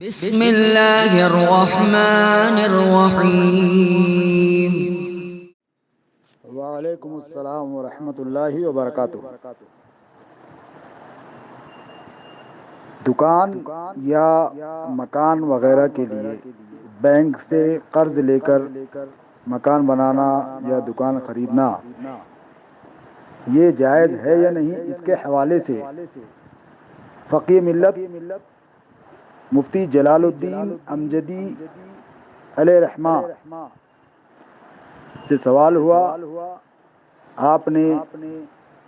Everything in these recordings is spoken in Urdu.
بسم اللہ الرحمن الرحیم۔ وعلیکم السلام ورحمۃ اللہ وبرکاتہ۔ دکان یا مکان وغیرہ کے لیے بینک سے قرض لے کر مکان بنانا یا دکان خریدنا یہ جائز ہے یا نہیں، اس کے حوالے سے فقی ملت مفتی جلال الدین امجدی علیہ رحمہ سے سوال ہوا۔ آپ نے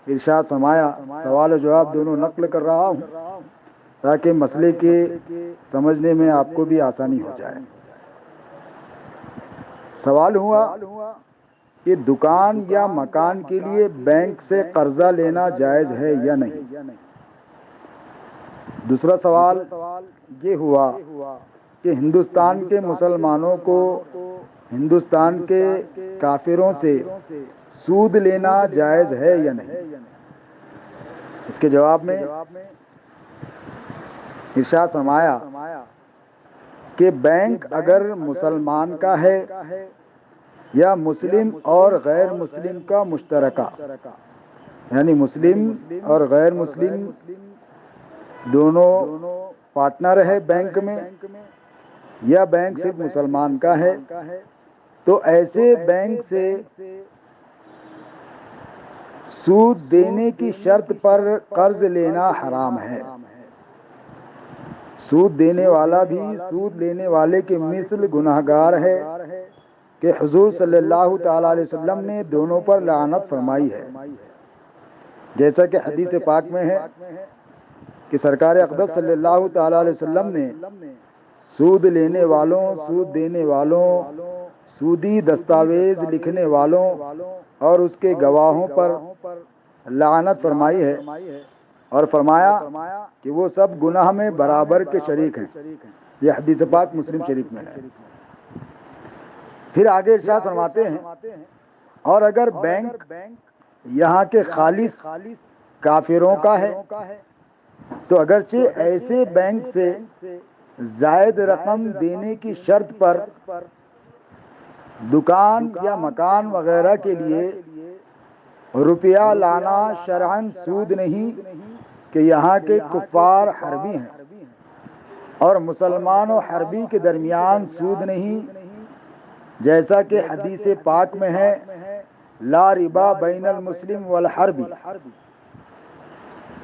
ارشاد فرمایا، سوال و جواب دونوں نقل کر رہا ہوں تاکہ مسئلے کے سمجھنے میں آپ کو بھی آسانی ہو جائے۔ سوال ہوا کہ دکان یا مکان کے لیے بینک سے قرضہ لینا جائز ہے یا نہیں۔ دوسرا سوال یہ ہوا کہ ہندوستان کے مسلمانوں کو ہندوستان کے کافروں سے سود لینا جائز ہے یا نہیں۔ اس کے جواب میں ارشاد فرمایا کہ بینک اگر مسلمان کا ہے یا مسلم اور غیر مسلم کا مشترکہ، یعنی مسلم اور غیر مسلم دونوں پارٹنر ہے بینک میں، یا بینک صرف مسلمان کا ہے، تو ایسے بینک سے سود دینے کی شرط پر قرض لینا حرام ہے۔ سود دینے والا بھی سود لینے والے کے مثل گناہگار ہے کہ حضور صلی اللہ تعالی علیہ وسلم نے دونوں پر لعنت فرمائی ہے، جیسا کہ حدیث پاک میں ہے کہ سرکار اقدس صلی اللہ تعالی علیہ وسلم نے سود لینے والوں، سود دینے والوں، سودی دستاویز لکھنے والوں اور اس کے گواہوں پر لعنت فرمائی ہے، اور فرمایا کہ وہ سب گناہ میں برابر کے شریک ہیں۔ یہ حدیث پاک مسلم شریف میں ہے۔ پھر آگے ارشاد فرماتے ہیں، اور اگر بینک یہاں کے خالص کافروں کا ہے تو اگرچہ ایسے بینک سے زائد رقم دینے کی شرط پر دکان یا مکان وغیرہ کے لیے روپیہ لانا شرعاً سود نہیں کہ یہاں کے کفار حربی ہیں، اور مسلمان و حربی کے درمیان سود نہیں، جیسا کہ حدیث پاک میں ہے لا ربا بین المسلم والحربی۔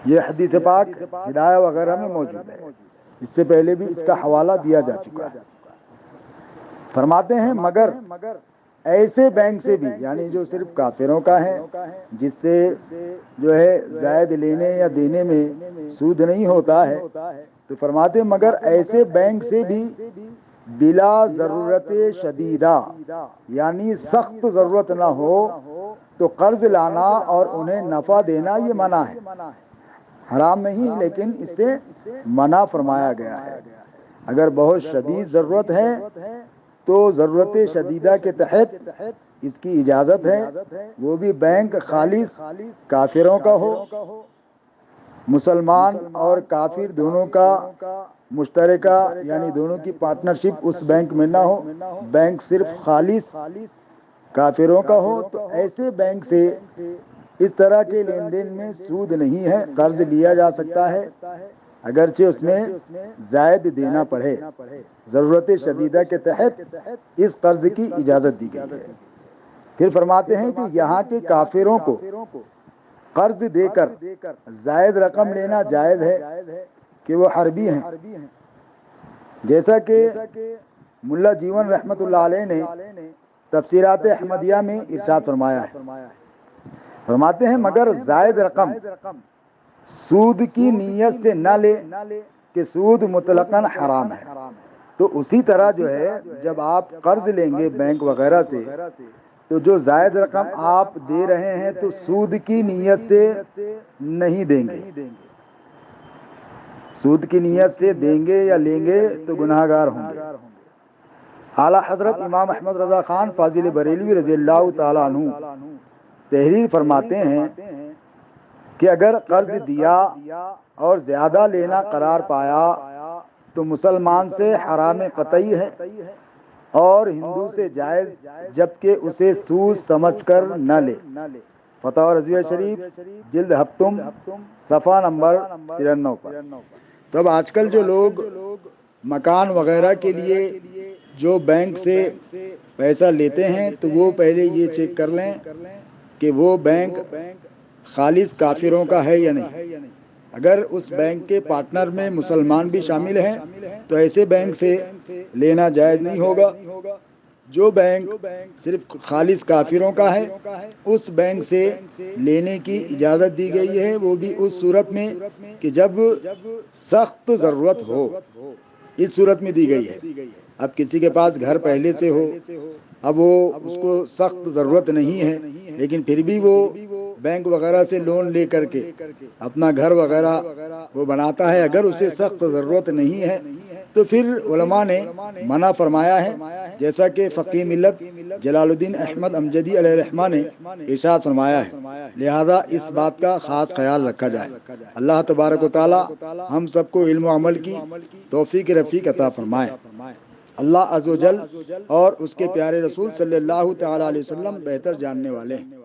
یہ حدیث پاک ہدایہ وغیرہ میں موجود ہے، اس سے پہلے بھی اس کا حوالہ دیا جا چکا ہے۔ فرماتے ہیں مگر ایسے بینک سے بھی، یعنی جو صرف کافروں کا ہے، جس سے جو ہے زائد لینے یا دینے میں سود نہیں ہوتا ہے، تو فرماتے ہیں مگر ایسے بینک سے بھی بلا ضرورت شدیدہ، یعنی سخت ضرورت نہ ہو تو قرض لانا اور انہیں نفع دینا یہ منع ہے۔ حرام نہیں، لیکن اس سے منع فرمایا گیا ہے۔ اگر بہت شدید ضرورت ہے تو ضرورت شدیدہ کے تحت اس کی اجازت ہے، وہ بھی بینک خالص کافروں کا ہو، مسلمان اور کافر دونوں کا مشترکہ، یعنی دونوں کی پارٹنرشپ اس بینک میں نہ ہو، بینک صرف خالص کافروں کا ہو، تو ایسے بینک سے اس طرح کے لین دین میں سود نہیں ہے، قرض لیا جا سکتا ہے، اگرچہ اس میں زائد دینا پڑے۔ ضرورت شدیدہ کے تحت اس قرض کی اجازت دی گئی ہے۔ پھر فرماتے ہیں کہ یہاں کے کافروں کو قرض دے کر زائد رقم لینا جائز ہے کہ وہ حربی ہیں، جیسا کہ ملا جیون رحمۃ اللہ علیہ نے تفسیرات احمدیہ میں ارشاد فرمایا ہے۔ فرماتے ہیں مگر زائد رقم سود کی نیت سے نہ لے کہ سود مطلقاً حرام ہے۔ تو اسی طرح جو ہے جب آپ قرض لیں گے بینک وغیرہ سے، تو جو زائد رقم آپ دے رہے ہیں تو سود کی نیت سے نہیں دیں گے۔ سود کی نیت سے دیں گے یا لیں گے تو گناہ گار ہوں گے۔ اعلیٰ حضرت امام احمد رضا خان فاضل بریلوی رضی اللہ تعالیٰ عنہ تحریر فرماتے ہیں کہ اگر قرض دیا اور زیادہ لینا قرار پایا تو مسلمان سے حرام قطعی ہے اور ہندو سے جائز، جبکہ اسے سود سمجھ کر نہ لے۔ فتاوی رضویہ شریف جلد ہفتم صفحہ نمبر 93 پر۔ تو اب آج کل جو لوگ مکان وغیرہ کے لیے جو بینک سے پیسہ لیتے ہیں تو وہ پہلے یہ چیک کر لیں کہ وہ بینک خالص کافروں کا ہے یا نہیں۔ اگر اس بینک کے پارٹنر میں مسلمان بھی شامل ہیں تو ایسے بینک سے لینا جائز نہیں ہوگا۔ جو بینک صرف خالص کافروں کا ہے اس بینک سے لینے کی اجازت دی گئی ہے، وہ بھی اس صورت میں کہ جب سخت ضرورت ہو، اس صورت میں دی گئی ہے۔ اب کسی کے پاس گھر پہلے سے ہو، اب وہ اس کو سخت ضرورت نہیں ہے لیکن پھر بھی وہ بینک وغیرہ سے لون لے کر کے اپنا گھر وغیرہ وہ بناتا ہے، اگر اسے سخت ضرورت نہیں ہے تو پھر علماء نے منع فرمایا ہے، جیسا کہ فقی ملت جلال الدین احمد امجدی علیہ الرحمہ نے ارشاد فرمایا ہے، لہذا اس بات کا خاص خیال رکھا جائے۔ اللہ تبارک و تعالی ہم سب کو علم و عمل کی توفیق رفیق عطا فرمائے۔ اللہ عز و جل اور اس کے پیارے رسول صلی اللہ تعالی علیہ وسلم بہتر جاننے والے ہیں۔